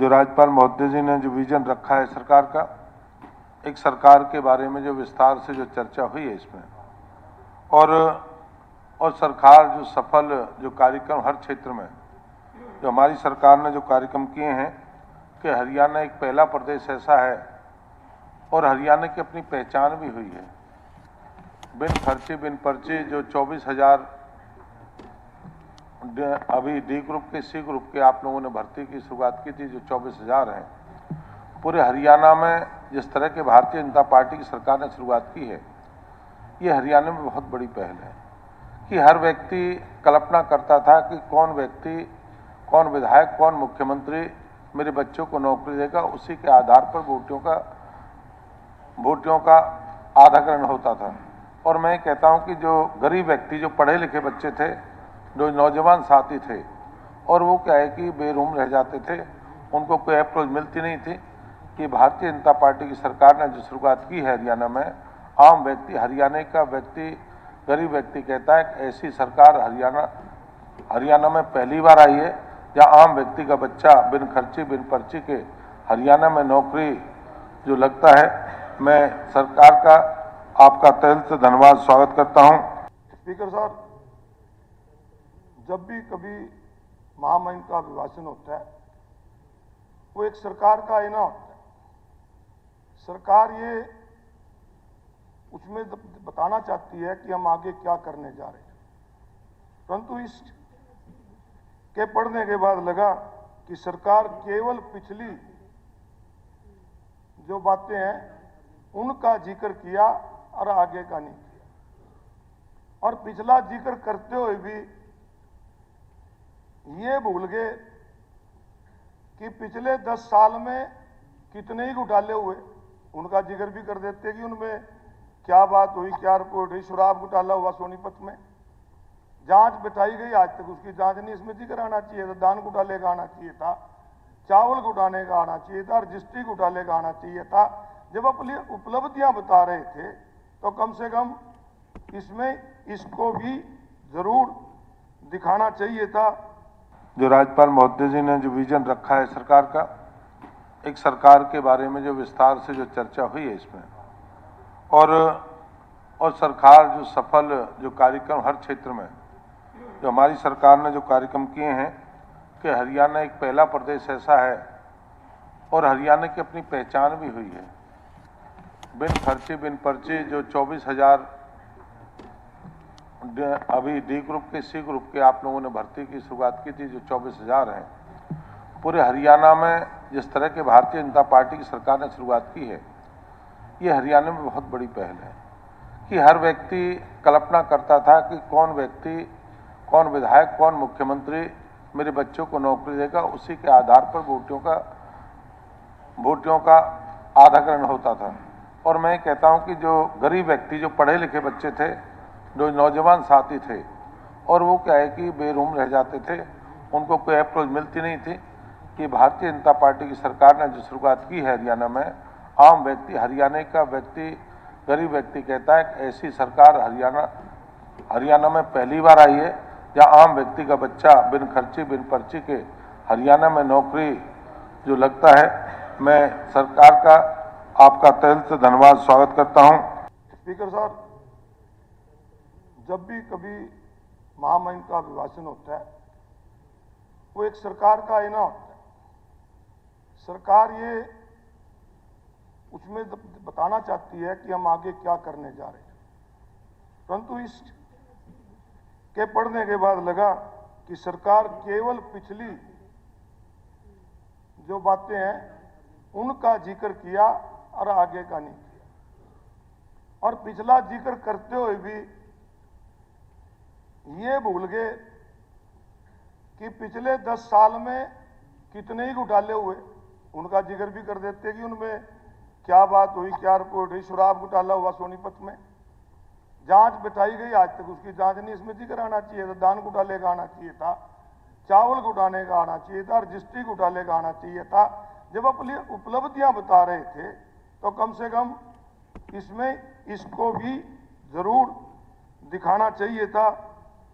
जो राज्यपाल महोदय जी ने जो विजन रखा है सरकार का, एक सरकार के बारे में जो विस्तार से जो चर्चा हुई है इसमें, और सरकार जो सफल जो कार्यक्रम हर क्षेत्र में जो हमारी सरकार ने जो कार्यक्रम किए हैं कि हरियाणा एक पहला प्रदेश ऐसा है और हरियाणा की अपनी पहचान भी हुई है। बिन खर्चे बिन पर्चे जो 24,000 अभी डी ग्रुप के सी ग्रुप के आप लोगों ने भर्ती की शुरुआत की थी, जो 24,000 हैं पूरे हरियाणा में। जिस तरह के भारतीय जनता पार्टी की सरकार ने शुरुआत की है, ये हरियाणा में बहुत बड़ी पहल है कि हर व्यक्ति कल्पना करता था कि कौन व्यक्ति, कौन विधायक, कौन मुख्यमंत्री मेरे बच्चों को नौकरी देगा। उसी के आधार पर वोटियों का आधाकरण होता था। और मैं कहता हूं कि जो गरीब व्यक्ति, जो पढ़े लिखे बच्चे थे, जो नौजवान साथी थे, और वो क्या है कि बेरूम रह जाते थे, उनको कोई अप्रोच मिलती नहीं थी कि भारतीय जनता पार्टी की सरकार ने जो शुरुआत की है हरियाणा में, आम व्यक्ति, हरियाणा का व्यक्ति, गरीब व्यक्ति कहता है कि ऐसी सरकार हरियाणा में पहली बार आई है जहां आम व्यक्ति का बच्चा बिन खर्ची बिन पर्ची के हरियाणा में नौकरी जो लगता है। मैं सरकार का आपका तहे दिल से धन्यवाद स्वागत करता हूं। स्पीकर साहब, जब भी कभी महामहिम का अभिभाषण होता है, वो एक सरकार का आईना होता है। सरकार ये उसमें बताना चाहती है कि हम आगे क्या करने जा रहे हैं, परंतु इस के पढ़ने के बाद लगा कि सरकार केवल पिछली जो बातें हैं उनका जिक्र किया और आगे का नहीं किया। और पिछला जिक्र करते हुए भी ये भूल गए कि पिछले 10 साल में कितने ही घोटाले हुए, उनका जिक्र भी कर देते कि उनमें क्या बात हुई, क्या रिपोर्ट हुई। शराब घोटाला हुआ सोनीपत में, जांच बिठाई गई, आज तक उसकी जांच नहीं। इसमें जिक्र आना चाहिए था, दान घोटाले का आना चाहिए था, चावल घोटाले का आना चाहिए था, रजिस्ट्री घोटाले का आना चाहिए था। जब अपनी उपलब्धियां बता रहे थे तो कम से कम इसमें इसको भी जरूर दिखाना चाहिए था। जो राज्यपाल महोदय जी ने जो विजन रखा है सरकार का, एक सरकार के बारे में जो विस्तार से जो चर्चा हुई है इसमें, और सरकार जो सफल जो कार्यक्रम हर क्षेत्र में जो हमारी सरकार ने जो कार्यक्रम किए हैं कि हरियाणा एक पहला प्रदेश ऐसा है और हरियाणा की अपनी पहचान भी हुई है। बिन खर्चे बिन पर्चे जो 24,000 अभी डी ग्रुप के सी ग्रुप के आप लोगों ने भर्ती की शुरुआत की थी, जो 24,000 हैं पूरे हरियाणा में। जिस तरह के भारतीय जनता पार्टी की सरकार ने शुरुआत की है, ये हरियाणा में बहुत बड़ी पहल है कि हर व्यक्ति कल्पना करता था कि कौन व्यक्ति, कौन विधायक, कौन मुख्यमंत्री मेरे बच्चों को नौकरी देगा। उसी के आधार पर वोटियों का आधाकरण होता था। और मैं कहता हूं कि जो गरीब व्यक्ति, जो पढ़े लिखे बच्चे थे, जो नौजवान साथी थे, और वो क्या है कि बेरूम रह जाते थे, उनको कोई अप्रोच मिलती नहीं थी कि भारतीय जनता पार्टी की सरकार ने जो शुरुआत की है हरियाणा में, आम व्यक्ति, हरियाणा का व्यक्ति, गरीब व्यक्ति कहता है कि ऐसी सरकार हरियाणा में पहली बार आई है जहां आम व्यक्ति का बच्चा बिन खर्ची बिन पर्ची के हरियाणा में नौकरी जो लगता है। मैं सरकार का आपका तहे दिल से धन्यवाद स्वागत करता हूं। स्पीकर साहब, जब भी कभी महामहिम का अभिभाषण होता है, वो एक सरकार का आईना होता है। सरकार ये उसमें बताना चाहती है कि हम आगे क्या करने जा रहे हैं, परंतु इस के पढ़ने के बाद लगा कि सरकार केवल पिछली जो बातें हैं उनका जिक्र किया और आगे का नहीं किया। और पिछला जिक्र करते हुए भी ये भूल गए कि पिछले 10 साल में कितने ही घोटाले हुए, उनका जिक्र भी कर देते कि उनमें क्या बात हुई, क्या रिपोर्ट हुई। शराब घोटाला हुआ सोनीपत में, जांच बिठाई गई, आज तक उसकी जांच नहीं। इसमें जिक्र आना चाहिए था, दान घोटाले का आना चाहिए था, चावल घोटाले का आना चाहिए था, रजिस्ट्री घोटाले का आना चाहिए था। जब अपनी उपलब्धियां बता रहे थे तो कम से कम इसमें इसको भी जरूर दिखाना चाहिए था।